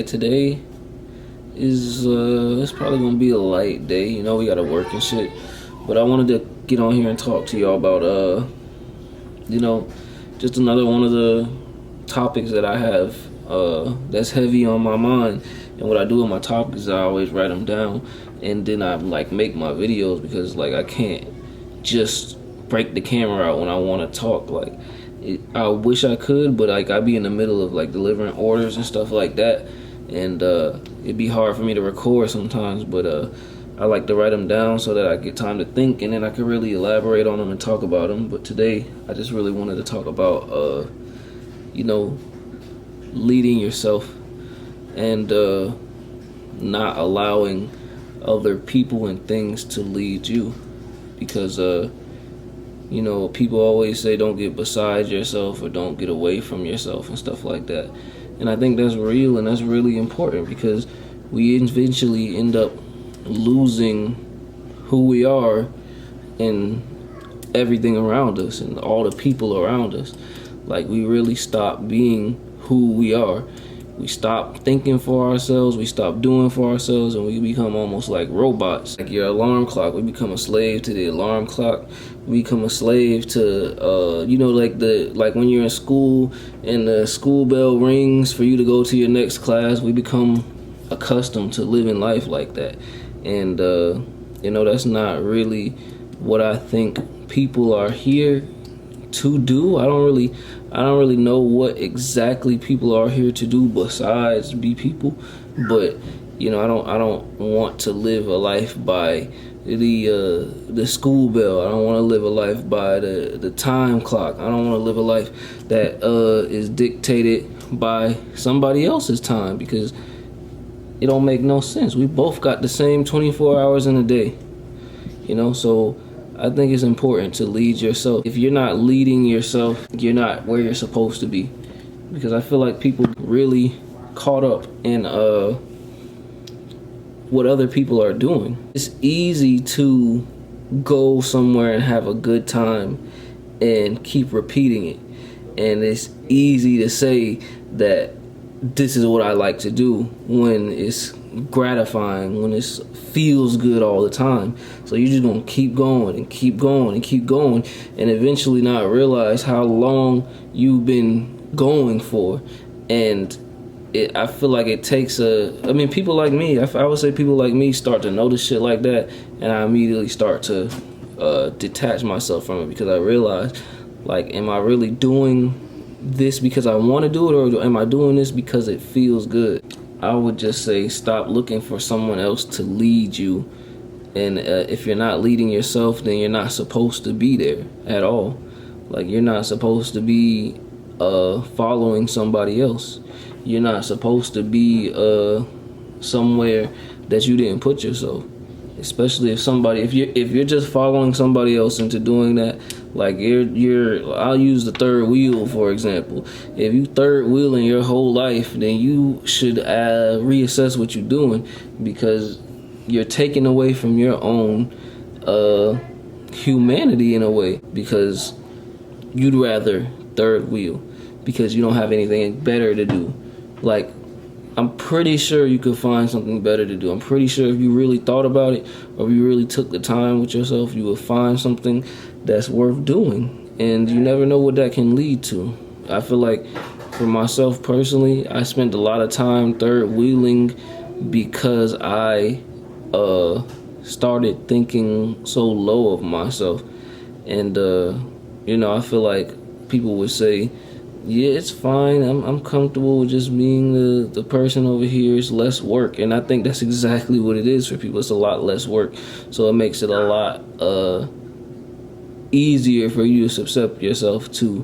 Today is it's probably gonna be a light day. You know, we gotta work and shit. But I wanted to get on here and talk to y'all about you know, just another one of the topics that I have that's heavy on my mind. And what I do with my topics is I always write them down, and then I like make my videos because like I can't just break the camera out when I want to talk. I wish I could, but like I be in the middle of like delivering orders and stuff like that, and it'd be hard for me to record sometimes. But I like to write them down so that I get time to think, and then I can really elaborate on them and talk about them. But today, I just really wanted to talk about you know, leading yourself and not allowing other people and things to lead you, because you know, people always say don't get beside yourself or don't get away from yourself and stuff like that. And I think that's real, and that's really important, because we eventually end up losing who we are and everything around us and all the people around us. Like, we really stop being who we are. We stop thinking for ourselves, we stop doing for ourselves, and we become almost like robots. Like your alarm clock, we become a slave to the alarm clock. We become a slave to, you know, like when you're in school and the school bell rings for you to go to your next class, we become accustomed to living life like that. And, you know, that's not really what I think people are here to do. I don't really know what exactly people are here to do besides be people. But you know, I don't want to live a life by the school bell. I don't want to live a life by the time clock. I don't want to live a life that is dictated by somebody else's time, because it don't make no sense. We both got the same 24 hours in a day, you know. So I think it's important to lead yourself. If you're not leading yourself, you're not where you're supposed to be. Because I feel like people really caught up in what other people are doing. It's easy to go somewhere and have a good time and keep repeating it. And it's easy to say that this is what I like to do when it's gratifying, when it feels good all the time. So you're just gonna keep going and keep going and keep going, and eventually not realize how long you've been going for. And I feel like it takes people like me, I would say people like me start to notice shit like that, and I immediately start to detach myself from it, because I realize, like, am I really doing this because I want to do it, or am I doing this because it feels good? I would just say stop looking for someone else to lead you. And if you're not leading yourself, then you're not supposed to be there at all. Like, you're not supposed to be following somebody else. You're not supposed to be somewhere that you didn't put yourself. Especially if you're just following somebody else into doing that, like I'll use the third wheel for example. If you third wheeling your whole life, then you should reassess what you're doing, because you're taking away from your own humanity in a way, because you'd rather third wheel because you don't have anything better to do. Like, I'm pretty sure you could find something better to do. I'm pretty sure if you really thought about it, or if you really took the time with yourself, you would find something that's worth doing. And you never know what that can lead to. I feel like for myself personally, I spent a lot of time third wheeling because I started thinking so low of myself. And you know, I feel like people would say, yeah, it's fine, I'm comfortable with just being the person over here. It's less work. And I think that's exactly what it is for people. It's a lot less work. So it makes it a lot easier for you to subject yourself to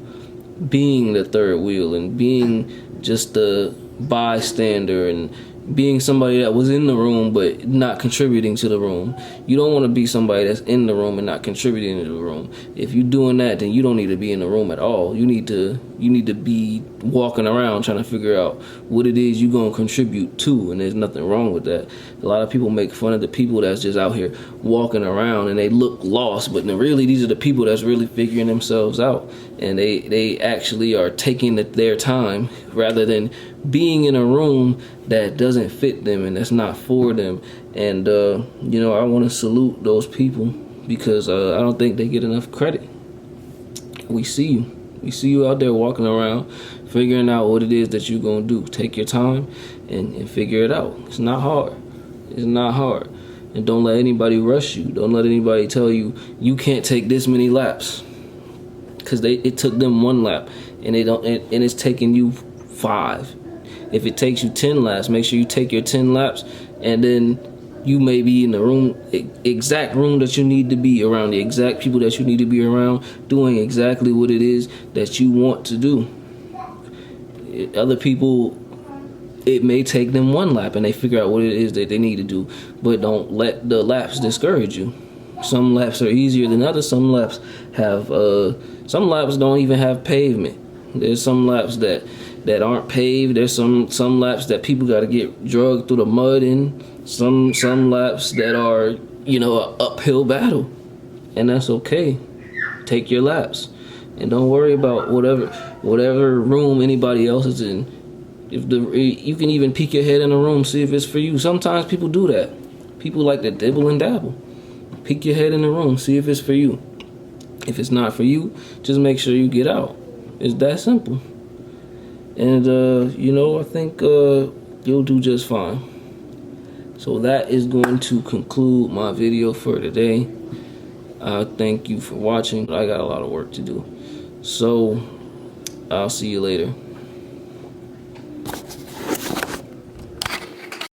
being the third wheel and being just the bystander, and being somebody that was in the room but not contributing to the room. You don't want to be somebody that's in the room and not contributing to the room. If you're doing that, then you don't need to be in the room at all. You need to be walking around trying to figure out what it is you're going to contribute to, and there's nothing wrong with that. A lot of people make fun of the people that's just out here walking around and they look lost, but really these are the people that's really figuring themselves out, and they actually are taking their time rather than being in a room that doesn't fit them and that's not for them. And you know, I want to salute those people because I don't think they get enough credit. We see you out there walking around figuring out what it is that you're gonna do. Take your time and figure it out. It's not hard. And don't let anybody rush you. Don't let anybody tell you you can't take this many laps, because it took them 1 lap and it's taking you 5. If it takes you 10 laps, make sure you take your 10 laps, and then you may be in the exact room that you need to be around, the exact people that you need to be around, doing exactly what it is that you want to do. Other people, it may take them 1 lap and they figure out what it is that they need to do, but don't let the laps discourage you. Some laps are easier than others. Some laps don't even have pavement. There's some laps that aren't paved. There's some laps that people got to get drugged through the mud in. Some laps that are, you know, an uphill battle, and that's okay. Take your laps, and don't worry about whatever room anybody else is in. You can even peek your head in a room, see if it's for you. Sometimes people do that. People like to dibble and dabble. Peek your head in the room, see if it's for you. If it's not for you, just make sure you get out. It's that simple. And you know, I think you'll do just fine. So that is going to conclude my video for today. Thank you for watching. I got a lot of work to do. So I'll see you later.